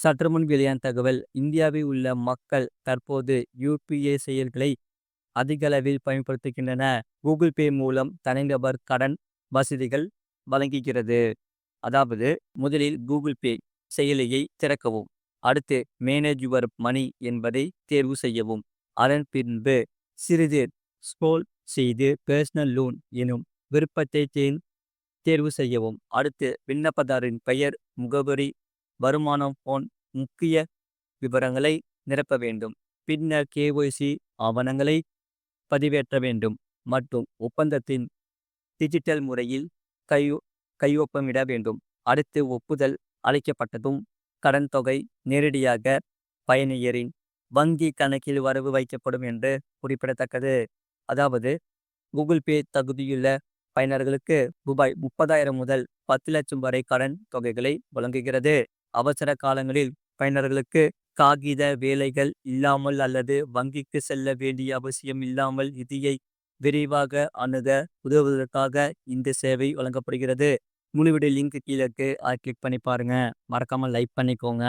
சற்றுமுன் வெளியான தகவல் இந்தியாவில் உள்ள மக்கள் தற்போது யுபிஐ செயல்களை அதிகளவில் பயன்படுத்துகின்றன. கூகுள் பே மூலம் தனிநபர் கடன் வசதிகள் வழங்குகிறது. அதாவது, முதலில் கூகுள் பே செயலியை திறக்கவும். அடுத்து மேனேஜ் யுவர் மணி என்பதை தேர்வு செய்யவும். அதன் பின்பு சிறிது ஸ்க்ரோல் செய்து பர்சனல் லோன் எனும் விருப்பத்தை தேர்வு செய்யவும். அடுத்து விண்ணப்பதாரின் பெயர், முகவரி, வருமானம் போன்ற முக்கிய விவரங்களை நிரப்ப வேண்டும். பின்னர் கேஒய்சி ஆவணங்களை பதிவேற்ற வேண்டும் மற்றும் ஒப்பந்தத்தின் டிஜிட்டல் முறையில் கையொப்பமிட வேண்டும். அடுத்து ஒப்புதல் அளிக்கப்பட்டதும் கடன் தொகை நேரடியாக பயணியரின் வங்கி கணக்கில் வரவு வைக்கப்படும் என்று குறிப்பிடத்தக்கது. அதாவது, கூகுள் பே தகுதியுள்ள பயனர்களுக்கு ரூபாய் 30,000 முதல் 10 லட்சம் வரை கடன் தொகைகளை வழங்குகிறது. அவசர காலங்களில் பயனர்களுக்கு காகித வேலைகள் இல்லாமல் அல்லது வங்கிக்கு செல்ல வேண்டிய அவசியம் இல்லாமல் நிதியை விரைவாக அணுக உதவுவதற்காக இந்த சேவை வழங்கப்படுகிறது. முழு வீடியோ லிங்க் கீழே இருக்கு. அதை கிளிக் பண்ணி பாருங்க. மறக்காம லைக் பண்ணிக்கோங்க.